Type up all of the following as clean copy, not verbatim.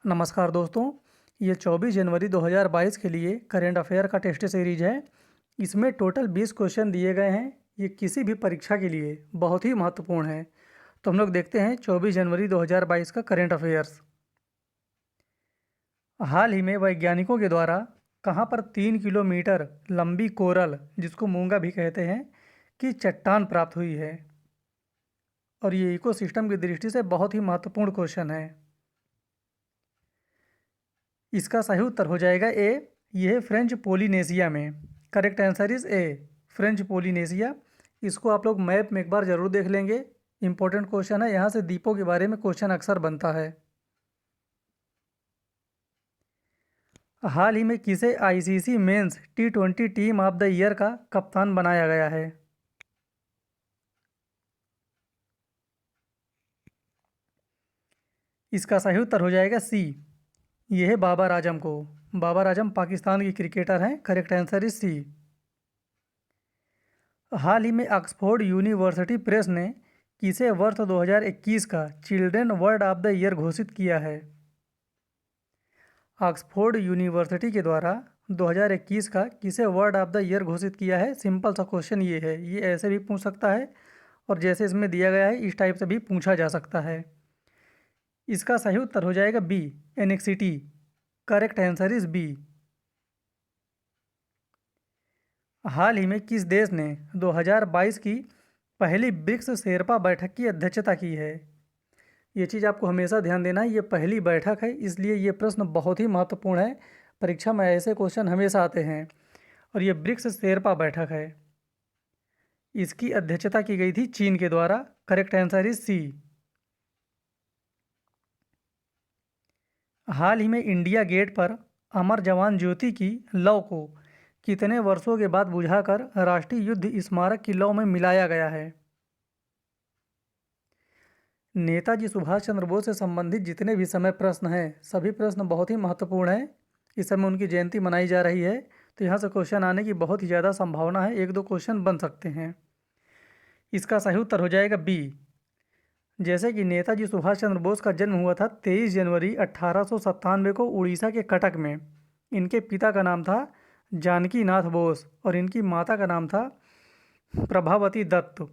नमस्कार दोस्तों। ये 24 जनवरी 2022 के लिए करेंट अफेयर का टेस्ट सीरीज है। इसमें टोटल 20 क्वेश्चन दिए गए हैं। ये किसी भी परीक्षा के लिए बहुत ही महत्वपूर्ण है। तो हम लोग देखते हैं 24 जनवरी 2022 का करेंट अफेयर्स। हाल ही में वैज्ञानिकों के द्वारा कहाँ पर 3 किलोमीटर लंबी कोरल, जिसको मूंगा भी कहते हैं, की चट्टान प्राप्त हुई है। और ये इकोसिस्टम की दृष्टि से बहुत ही महत्वपूर्ण क्वेश्चन है। इसका सही उत्तर हो जाएगा ए। यह फ्रेंच पोलिनेशिया में। Correct answer is A, French Polynesia. इसको आप लोग मैप में एक बार जरूर देख लेंगे। इंपॉर्टेंट क्वेश्चन है, यहाँ से द्वीपों के बारे में क्वेश्चन अक्सर बनता है। हाल ही में किसे ICC men's T20 team of the year का कप्तान बनाया गया है? इसका सही उत्तर हो जाएगा सी। यह है बाबर आजम को। बाबर आजम पाकिस्तान की क्रिकेटर हैं। Correct answer is C. हाल ही में ऑक्सफोर्ड यूनिवर्सिटी प्रेस ने किसे वर्ष 2021 का children word of the year घोषित किया है? ऑक्सफोर्ड यूनिवर्सिटी के द्वारा 2021 का किसे वर्ड ऑफ द ईयर घोषित किया है? सिंपल सा क्वेश्चन ये है। ये ऐसे भी पूछ सकता है और जैसे इसमें दिया गया है इस टाइप से भी पूछा जा सकता है। इसका सही उत्तर हो जाएगा B, anxiety. Correct answer is B. हाल ही में किस देश ने 2022 की पहली ब्रिक्स शेरपा बैठक की अध्यक्षता की है? ये चीज़ आपको हमेशा ध्यान देना है, ये पहली बैठक है, इसलिए ये प्रश्न बहुत ही महत्वपूर्ण है। परीक्षा में ऐसे क्वेश्चन हमेशा आते हैं। और ये ब्रिक्स शेरपा बैठक है, इसकी अध्यक्षता की गई थी चीन के द्वारा। Correct answer is C. हाल ही में इंडिया गेट पर अमर जवान ज्योति की लौ को कितने वर्षों के बाद बुझाकर राष्ट्रीय युद्ध स्मारक की लौ में मिलाया गया है? नेताजी सुभाष चंद्र बोस से संबंधित जितने भी समय प्रश्न हैं, सभी प्रश्न बहुत ही महत्वपूर्ण हैं। इस समय उनकी जयंती मनाई जा रही है, तो यहाँ से क्वेश्चन आने की बहुत ही ज़्यादा संभावना है। एक दो क्वेश्चन बन सकते हैं। इसका सही उत्तर हो जाएगा बी। जैसे कि नेताजी सुभाष चंद्र बोस का जन्म हुआ था 23 जनवरी 1897 को उड़ीसा के कटक में। इनके पिता का नाम था जानकी नाथ बोस और इनकी माता का नाम था प्रभावती दत्त।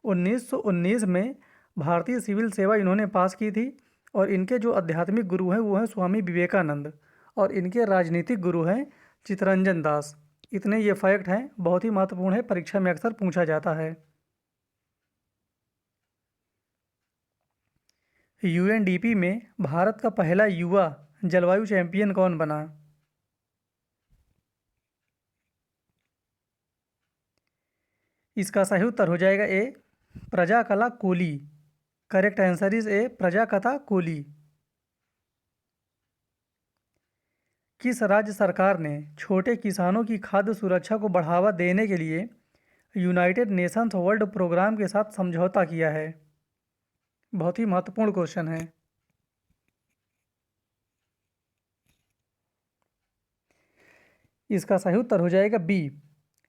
1919 में भारतीय सिविल सेवा इन्होंने पास की थी। और इनके जो आध्यात्मिक गुरु हैं वो हैं स्वामी विवेकानंद, और इनके राजनीतिक गुरु हैं चित्तरंजन दास। इतने ये फैक्ट हैं, बहुत ही महत्वपूर्ण है, परीक्षा में अक्सर पूछा जाता है। यूएनडीपी में भारत का पहला युवा जलवायु चैंपियन कौन बना? इसका सही उत्तर हो जाएगा A, Prajakta Koli. Correct answer is A, Prajakta Koli. किस राज्य सरकार ने छोटे किसानों की खाद्य सुरक्षा को बढ़ावा देने के लिए यूनाइटेड नेशंस वर्ल्ड प्रोग्राम के साथ समझौता किया है? बहुत ही महत्वपूर्ण क्वेश्चन है। इसका सही उत्तर हो जाएगा बी।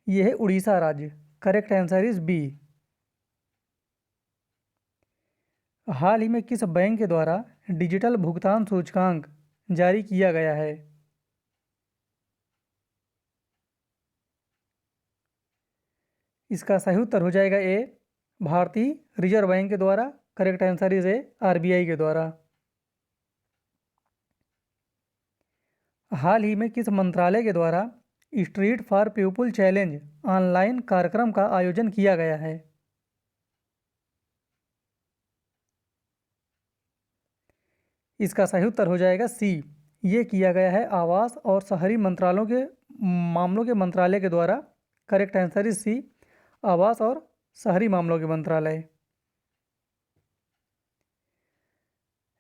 यह है उड़ीसा राज्य। Correct answer is B. हाल ही में किस बैंक के द्वारा डिजिटल भुगतान सूचकांक जारी किया गया है? इसका सही उत्तर हो जाएगा ए, भारतीय रिजर्व बैंक के द्वारा। Correct answer is A, RBI के द्वारा। हाल ही में किस मंत्रालय के द्वारा street for people challenge online कार्यक्रम का आयोजन किया गया है? इसका सही उत्तर हो जाएगा सी। ये किया गया है आवास और शहरी मंत्रालयों के मामलों के मंत्रालय के द्वारा। करेक्ट आंसर इज सी, आवास और शहरी मामलों के मंत्रालय।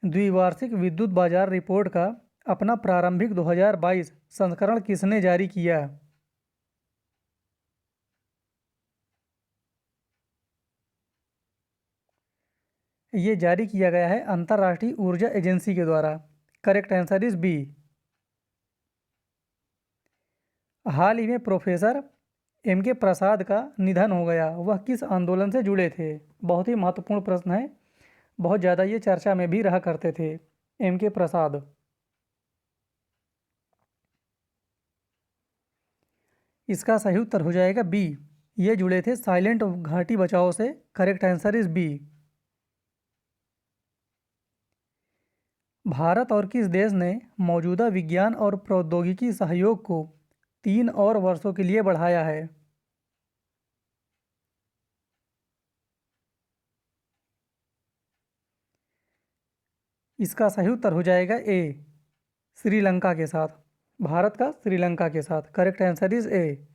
द्विवार्षिक विद्युत बाजार रिपोर्ट का अपना प्रारंभिक 2022 संस्करण किसने जारी किया? ये जारी किया गया है अंतर्राष्ट्रीय ऊर्जा एजेंसी के द्वारा। Correct answer is B. हाल ही में प्रोफेसर एम के प्रसाद का निधन हो गया, वह किस आंदोलन से जुड़े थे? बहुत ही महत्वपूर्ण प्रश्न है, बहुत ज़्यादा ये चर्चा में भी रहा करते थे। एम के प्रसाद। इसका सही उत्तर हो जाएगा बी। ये जुड़े थे साइलेंट घाटी बचाओ से। Correct answer is B. भारत और किस देश ने मौजूदा विज्ञान और प्रौद्योगिकी सहयोग को 3 और वर्षों के लिए बढ़ाया है? इसका सही उत्तर हो जाएगा ए, श्रीलंका के साथ। भारत का श्रीलंका के साथ। Correct answer is A.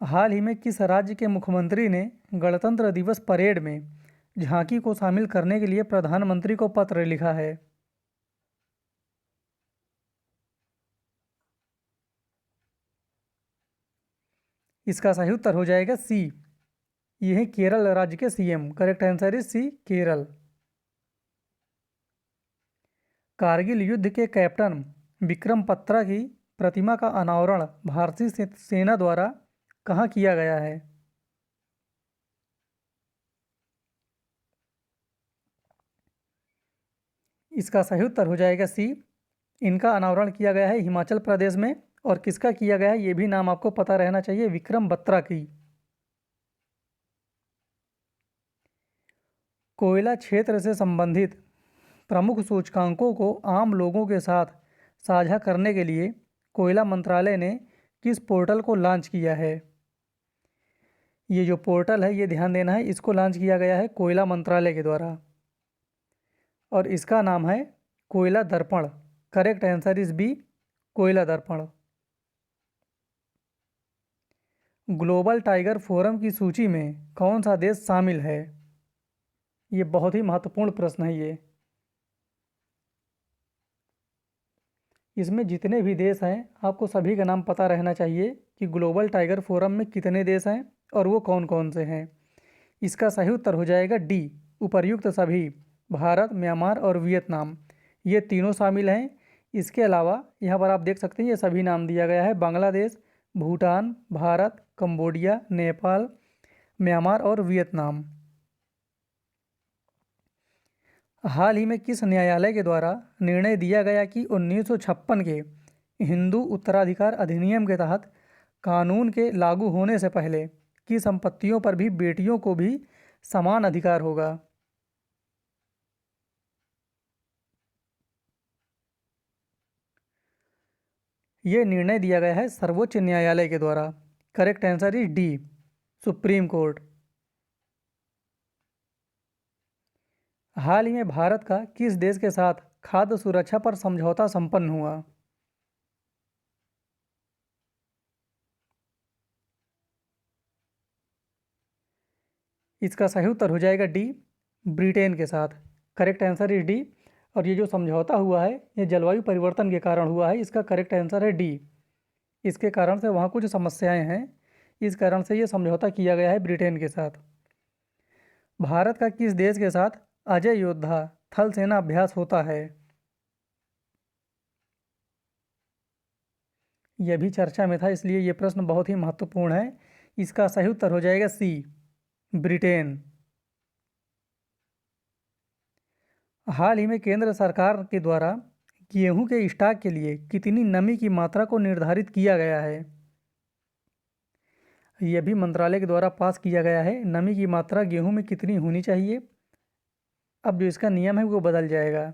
हाल ही में किस राज्य के मुख्यमंत्री ने गणतंत्र दिवस परेड में झांकी को शामिल करने के लिए प्रधानमंत्री को पत्र लिखा है? इसका सही उत्तर हो जाएगा सी। ये है केरल राज्य के CM. Correct answer is C, Kerala. Kargil युद्ध के कैप्टन विक्रम बत्रा की प्रतिमा का अनावरण भारतीय सेना द्वारा कहाँ किया गया है? इसका सही उत्तर हो जाएगा सी। इनका अनावरण किया गया है हिमाचल प्रदेश में। और किसका किया गया है ये भी नाम आपको पता रहना चाहिए, विक्रम बत्रा की। कोयला क्षेत्र से संबंधित प्रमुख सूचकांकों को आम लोगों के साथ साझा करने के लिए कोयला मंत्रालय ने किस पोर्टल को लॉन्च किया है? ये जो पोर्टल है, ये ध्यान देना है, इसको लॉन्च किया गया है कोयला मंत्रालय के द्वारा। और इसका नाम है कोयला दर्पण। करेक्ट आंसर इज बी, कोयला दर्पण। ग्लोबल टाइगर फोरम की सूची में कौन सा देश शामिल है? ये बहुत ही महत्वपूर्ण प्रश्न है ये। इसमें जितने भी देश हैं आपको सभी का नाम पता रहना चाहिए कि ग्लोबल टाइगर फोरम में कितने देश हैं और वो कौन कौन से हैं। इसका सही उत्तर हो जाएगा डी, उपर्युक्त सभी। भारत, म्यांमार और वियतनाम, ये तीनों शामिल हैं। इसके अलावा यहाँ पर आप देख सकते हैं ये सभी नाम दिया गया है: बांग्लादेश, भूटान, भारत, कंबोडिया, नेपाल, म्यांमार और वियतनाम। हाल ही में किस न्यायालय के द्वारा निर्णय दिया गया कि 1956 के हिंदू उत्तराधिकार अधिनियम के तहत कानून के लागू होने से पहले की संपत्तियों पर भी बेटियों को भी समान अधिकार होगा? ये निर्णय दिया गया है सर्वोच्च न्यायालय के द्वारा। Correct answer is D, Supreme Court. हाल ही में भारत का किस देश के साथ खाद्य सुरक्षा पर समझौता संपन्न हुआ? इसका सही उत्तर हो जाएगा डी, ब्रिटेन के साथ। Correct answer is D. और ये जो समझौता हुआ है ये जलवायु परिवर्तन के कारण हुआ है। इसका करेक्ट आंसर है डी। इसके कारण से वहाँ कुछ समस्याएं हैं, इस कारण से ये समझौता किया गया है ब्रिटेन के साथ। भारत का किस देश के साथ अजय योद्धा थल सेना अभ्यास होता है? यह भी चर्चा में था, इसलिए ये प्रश्न बहुत ही महत्वपूर्ण है। इसका सही उत्तर हो जाएगा सी, ब्रिटेन। हाल ही में केंद्र सरकार के द्वारा गेहूं के स्टॉक के लिए कितनी नमी की मात्रा को निर्धारित किया गया है? यह भी मंत्रालय के द्वारा पास किया गया है। नमी की मात्रा गेहूं में कितनी होनी चाहिए? अब जो इसका नियम है वो बदल जाएगा।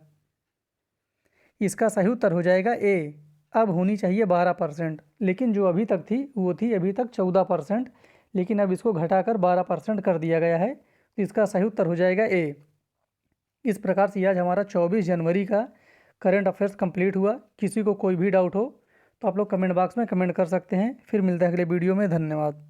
इसका सही उत्तर हो जाएगा ए, अब होनी चाहिए 12%। लेकिन जो अभी तक थी वो थी अभी तक 14%, लेकिन अब इसको घटाकर 12% कर दिया गया है। तो इसका सही उत्तर हो जाएगा ए। इस प्रकार से आज हमारा 24 जनवरी का करंट अफेयर्स कंप्लीट हुआ। किसी को कोई भी डाउट हो तो आप लोग कमेंट बॉक्स में कमेंट कर सकते हैं। फिर मिलते हैं अगले वीडियो में। धन्यवाद।